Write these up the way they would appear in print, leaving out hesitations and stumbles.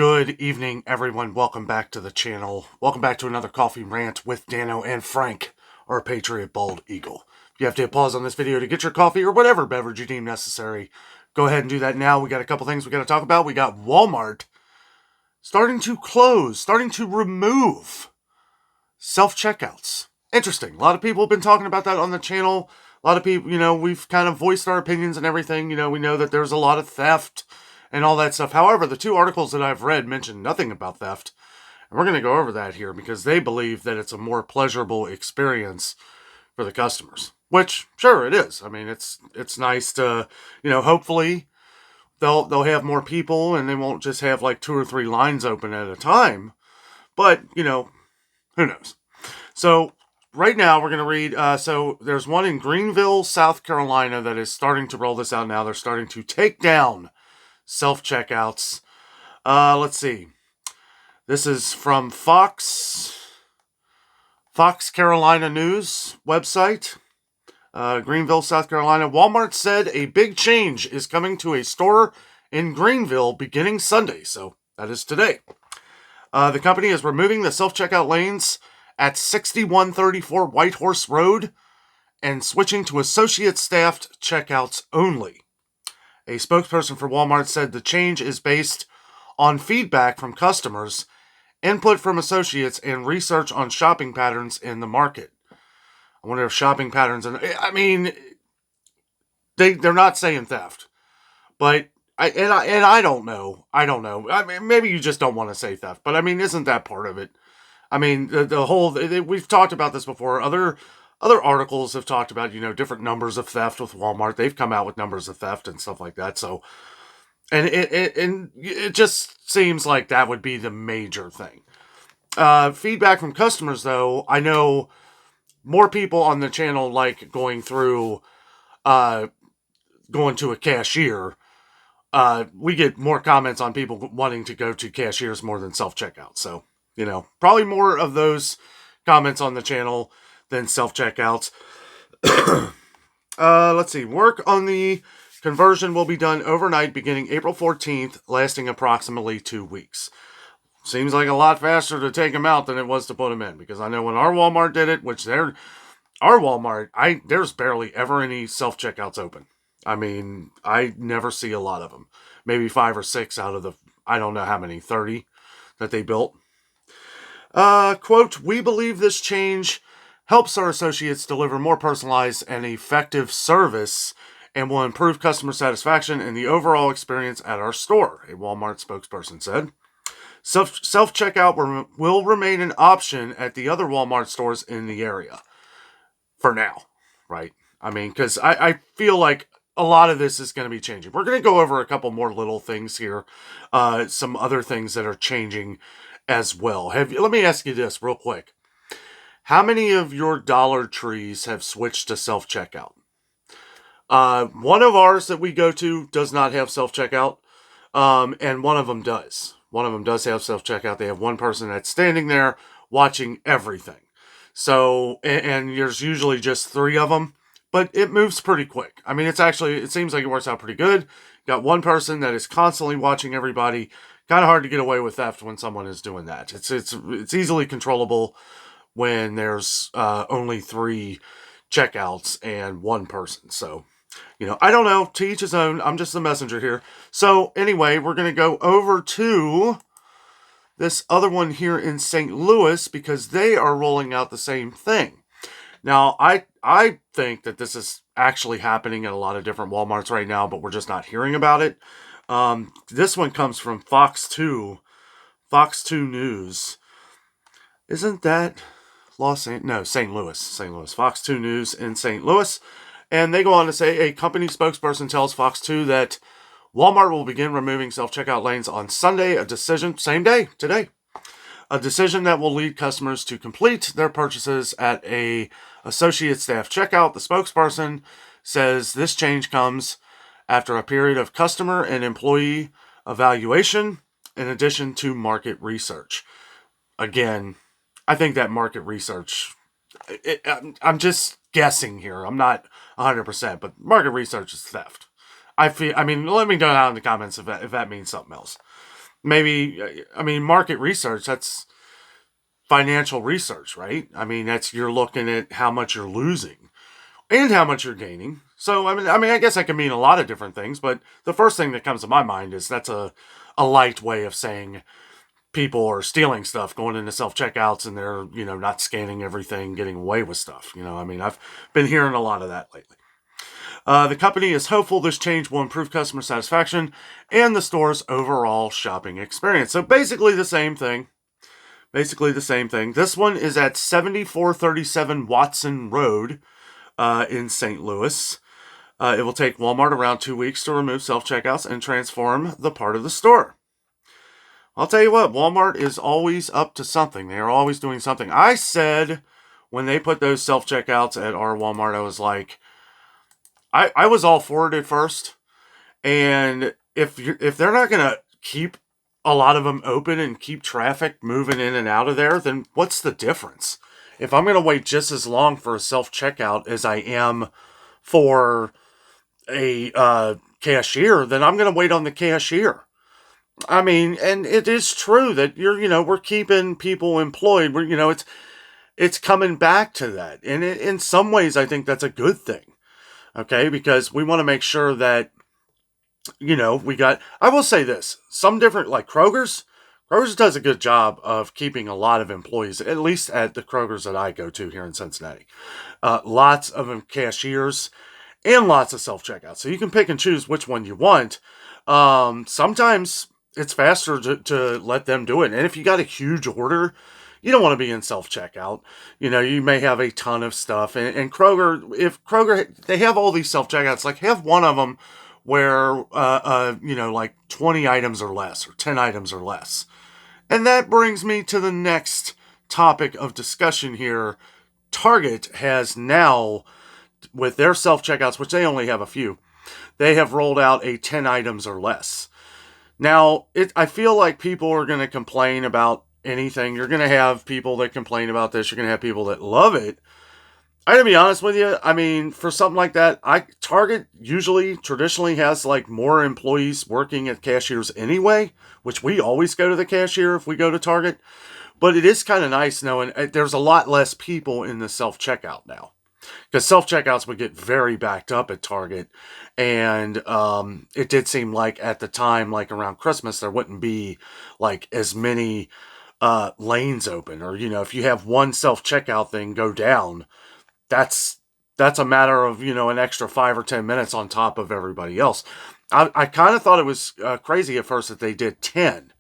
Good evening, everyone. Welcome back to the channel. Welcome back to another coffee rant with Dano and Frank, our Patriot Bald Eagle. If you have to hit pause on this video to get your coffee or whatever beverage you deem necessary, go ahead and do that now. We got a couple things we got to talk about. We got Walmart starting to close, starting to remove self-checkouts. Interesting. A lot of people have been talking about that on the channel. A lot of people, we've kind of voiced our opinions and everything. We know that there's a lot of theft and all that stuff. However, the two articles that I've read mention nothing about theft. And we're going to go over that here because they believe that it's a more pleasurable experience for the customers. Which, sure, it is. I mean, it's nice to, hopefully they'll have more people and they won't just have like 2 or 3 lines open at a time. But, who knows? So, right now we're going to read, so there's one in Greenville, South Carolina that is starting to roll this out now. They're starting to take down self-checkouts. Let's see. This is from Fox Carolina News website. Greenville, South Carolina. Walmart said a big change is coming to a store in Greenville beginning Sunday. So that is today. The company is removing the self-checkout lanes at 6134 Whitehorse Road and switching to associate-staffed checkouts only. A spokesperson for Walmart said the change is based on feedback from customers, input from associates, and research on shopping patterns in the market. I wonder if shopping patterns, they're not saying theft, but I don't know. I mean, maybe you just don't want to say theft, but I mean, isn't that part of it? I mean, the whole, we've talked about this before. Other articles have talked about, different numbers of theft with Walmart. They've come out with numbers of theft and stuff like that. So, and it just seems like that would be the major thing. Feedback from customers, though, I know more people on the channel like going through, going to a cashier. We get more comments on people wanting to go to cashiers more than self-checkout. So, probably more of those comments on the channel than self-checkouts. Let's see. Work on the conversion will be done overnight beginning April 14th, lasting approximately 2 weeks. Seems like a lot faster to take them out than it was to put them in, because I know when our Walmart did it, our Walmart, there's barely ever any self-checkouts open. I mean, I never see a lot of them. Maybe 5 or 6 out of the, I don't know how many, 30 that they built. Quote, we believe this change helps our associates deliver more personalized and effective service and will improve customer satisfaction and the overall experience at our store, a Walmart spokesperson said. Self-checkout will remain an option at the other Walmart stores in the area. For now, right? I mean, because I feel like a lot of this is going to be changing. We're going to go over a couple more little things here. Some other things that are changing as well. Let me ask you this real quick. How many of your Dollar Trees have switched to self-checkout? One of ours that we go to does not have self-checkout, and one of them does. One of them does have self-checkout. They have one person that's standing there watching everything. So, and there's usually just 3 of them, but it moves pretty quick. I mean, it seems like it works out pretty good. Got one person that is constantly watching everybody. Kind of hard to get away with theft when someone is doing that. It's easily controllable when there's only 3 checkouts and one person. So, I don't know. To each his own. I'm just the messenger here. So, anyway, we're going to go over to this other one here in St. Louis because they are rolling out the same thing. Now, I think that this is actually happening at a lot of different Walmarts right now, but we're just not hearing about it. This one comes from Fox 2 News. Isn't that St. Louis. Fox 2 News in St. Louis. And they go on to say a company spokesperson tells Fox 2 that Walmart will begin removing self-checkout lanes on Sunday, a decision, same day, today. A decision that will lead customers to complete their purchases at a associate staff checkout. The spokesperson says this change comes after a period of customer and employee evaluation in addition to market research. Again, I think that market research, I'm just guessing here. I'm not 100%, but market research is theft. Let me know down in the comments if that means something else. maybe, I mean, market research, that's financial research, right? I mean, that's, you're looking at how much you're losing and how much you're gaining. So, I guess that can mean a lot of different things, but the first thing that comes to my mind is that's a light way of saying people are stealing stuff, going into self checkouts, and they're, not scanning everything, getting away with stuff. I've been hearing a lot of that lately. The company is hopeful this change will improve customer satisfaction and the store's overall shopping experience. So basically the same thing. Basically the same thing. This one is at 7437 Watson Road in St. Louis. It will take Walmart around 2 weeks to remove self-checkouts and transform the part of the store. I'll tell you what, Walmart is always up to something. They are always doing something. I said when they put those self-checkouts at our Walmart, I was like, I was all for it at first. And if they're not going to keep a lot of them open and keep traffic moving in and out of there, then what's the difference? If I'm going to wait just as long for a self-checkout as I am for a cashier, then I'm going to wait on the cashier. I mean, and it is true that we're keeping people employed. It's coming back to that. And in some ways, I think that's a good thing. Okay, because we want to make sure that, I will say this, some different, like Kroger's does a good job of keeping a lot of employees, at least at the Kroger's that I go to here in Cincinnati. Lots of them cashiers and lots of self-checkouts. So you can pick and choose which one you want. Sometimes it's faster to let them do it. And if you got a huge order, you don't want to be in self-checkout. You may have a ton of stuff. And Kroger, if Kroger, they have all these self-checkouts, like have one of them where, like 20 items or less, or 10 items or less. And that brings me to the next topic of discussion here. Target has now, with their self-checkouts, which they only have a few, they have rolled out a 10 items or less. Now, I feel like people are going to complain about anything. You're going to have people that complain about this. You're going to have people that love it. I gotta be honest with you. I mean, for something like that, Target traditionally has like more employees working at cashiers anyway, which we always go to the cashier if we go to Target. But it is kind of nice knowing there's a lot less people in the self-checkout now. Because self-checkouts would get very backed up at Target. And it did seem like at the time, like around Christmas, there wouldn't be like as many lanes open. Or, if you have one self-checkout thing go down, that's a matter of, an extra 5 or 10 minutes on top of everybody else. I kind of thought it was crazy at first that they did 10.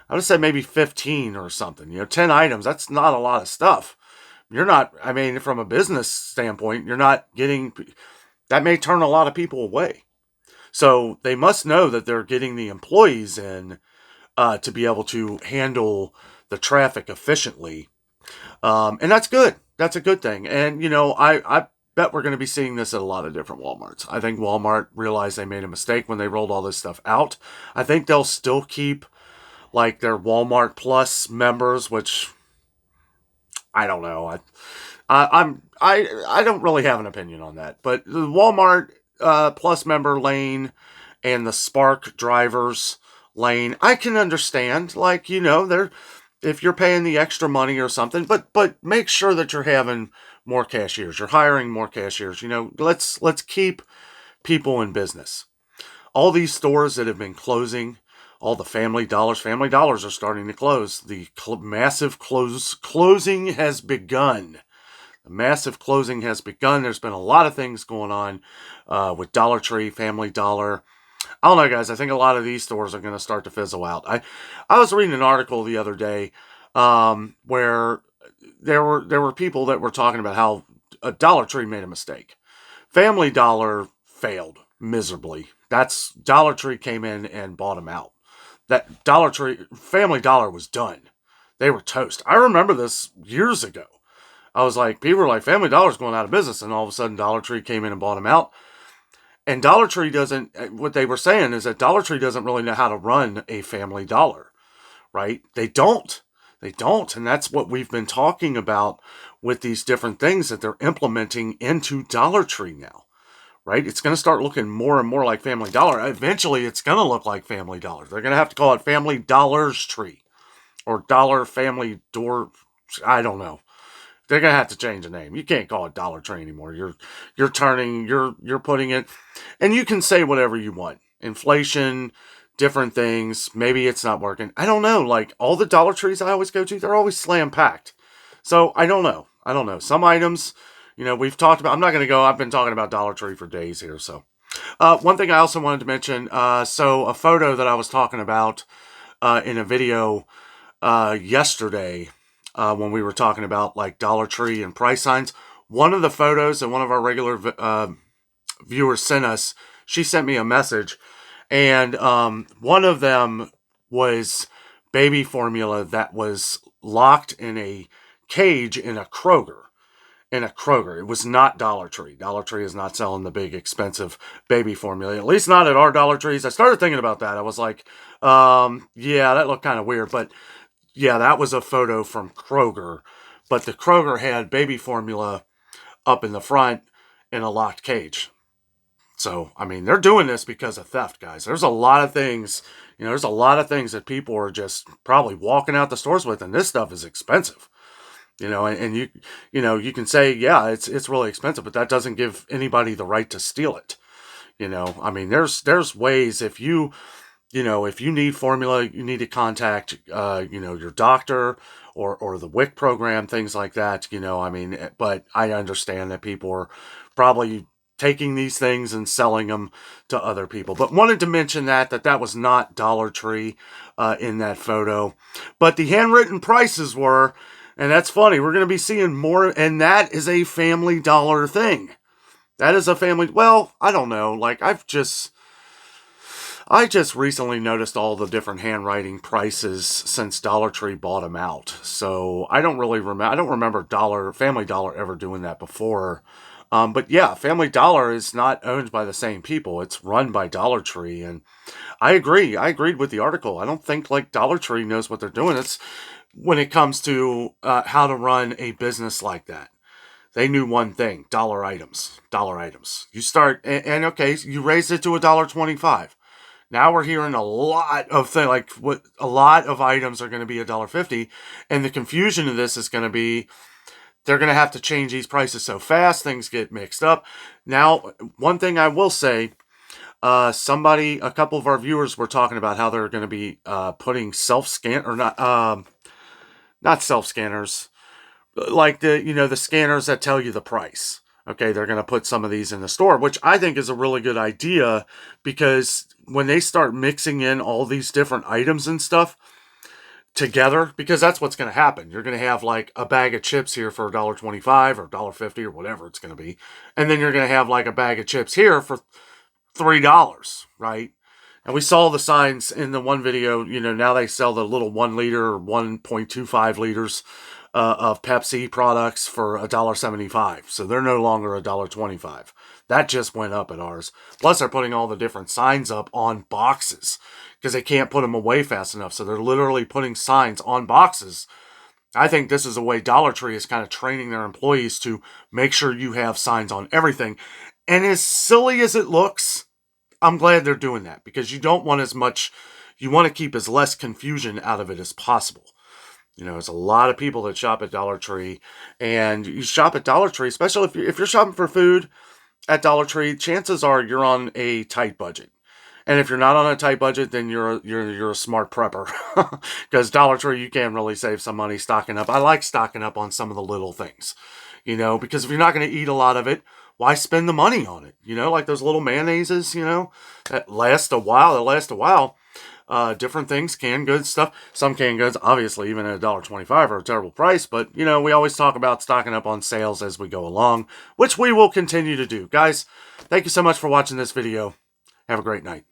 I would have said maybe 15 or something. 10 items, that's not a lot of stuff. You're not, from a business standpoint, you're not getting, that may turn a lot of people away. So they must know that they're getting the employees in to be able to handle the traffic efficiently. And that's good. That's a good thing. And, I bet we're going to be seeing this at a lot of different Walmarts. I think Walmart realized they made a mistake when they rolled all this stuff out. I think they'll still keep like their Walmart Plus members, which I don't know. I don't really have an opinion on that. But the Walmart Plus member lane and the Spark drivers lane, I can understand. Like, they're, if you're paying the extra money or something, but make sure that you're having more cashiers. You're hiring more cashiers. Let's keep people in business. All these stores that have been closing, all the Family Dollars are starting to close. The massive closing has begun. The massive closing has begun. There's been a lot of things going on with Dollar Tree, Family Dollar. I don't know, guys. I think a lot of these stores are going to start to fizzle out. I was reading an article the other day where there were people that were talking about how a Dollar Tree made a mistake. Family Dollar failed miserably. Dollar Tree came in and bought them out. That Family Dollar was done. They were toast. I remember this years ago. I was like, people were like, Family Dollar's going out of business, and all of a sudden Dollar Tree came in and bought them out. And Dollar Tree what they were saying is that Dollar Tree doesn't really know how to run a Family Dollar, right? They don't. And that's what we've been talking about with these different things that they're implementing into Dollar Tree now, right? It's going to start looking more and more like Family Dollar. Eventually, it's going to look like Family Dollar. They're going to have to call it Family Dollar's Tree or Dollar Family Door. I don't know. They're going to have to change the name. You can't call it Dollar Tree anymore. You're putting it, and you can say whatever you want. Inflation, different things. Maybe it's not working. I don't know. Like all the Dollar Trees I always go to, they're always slam packed. So I don't know. Some items, we've talked about. I'm not going to go. I've been talking about Dollar Tree for days here. So one thing I also wanted to mention. So a photo that I was talking about in a video yesterday when we were talking about like Dollar Tree and price signs. One of the photos that one of our regular viewers sent us, she sent me a message, and one of them was baby formula that was locked in a cage in a Kroger. It was not Dollar Tree. Dollar Tree is not selling the big expensive baby formula, at least not at our Dollar Trees. I started thinking about that. I was like, yeah, that looked kind of weird, but yeah, that was a photo from Kroger, but the Kroger had baby formula up in the front in a locked cage. So, I mean, they're doing this because of theft, guys. There's a lot of things, that people are just probably walking out the stores with, and this stuff is expensive. And you can say, yeah, it's really expensive, but that doesn't give anybody the right to steal it. I mean, there's ways if you need formula, you need to contact, your doctor or the WIC program, things like that, but I understand that people are probably taking these things and selling them to other people. But wanted to mention that was not Dollar Tree in that photo. But the handwritten prices were, and that's funny, we're going to be seeing more, and that is a Family Dollar thing. That is a family, well, I don't know, like I just recently noticed all the different handwriting prices since Dollar Tree bought them out. So I don't remember Family Dollar ever doing that before. But yeah, Family Dollar is not owned by the same people. It's run by Dollar Tree. And I agree. I agreed with the article. I don't think like Dollar Tree knows what they're doing. It's when it comes to how to run a business like that. They knew one thing: dollar items. You start, and okay, you raised it to $1.25. Now we're hearing a lot of things, like what a lot of items are going to be $1.50, and the confusion of this is going to be they're going to have to change these prices so fast, things get mixed up. Now, one thing I will say, a couple of our viewers were talking about how they're going to be putting not self scanners, like the scanners that tell you the price. Okay, they're going to put some of these in the store, which I think is a really good idea, because when they start mixing in all these different items and stuff together, because that's what's going to happen. You're going to have like a bag of chips here for $1.25 or $1.50 or whatever it's going to be. And then you're going to have like a bag of chips here for $3, right? And we saw the signs in the one video, now they sell the little 1 liter or 1.25 liters of Pepsi products for $1.75. So they're no longer $1.25. That just went up at ours. Plus, they're putting all the different signs up on boxes because they can't put them away fast enough. So they're literally putting signs on boxes. I think this is a way Dollar Tree is kind of training their employees to make sure you have signs on everything. And as silly as it looks, I'm glad they're doing that, because you don't want you want to keep as less confusion out of it as possible. There's a lot of people that shop at Dollar Tree, and you shop at Dollar Tree, especially if you're shopping for food at Dollar Tree, chances are you're on a tight budget. And if you're not on a tight budget, then you're a smart prepper, because Dollar Tree, you can really save some money stocking up. I like stocking up on some of the little things, because if you're not going to eat a lot of it, why spend the money on it? Like those little mayonnaises, that last a while. Different things, canned goods stuff. Some canned goods, obviously, even at $1.25 are a terrible price. But, we always talk about stocking up on sales as we go along, which we will continue to do. Guys, thank you so much for watching this video. Have a great night.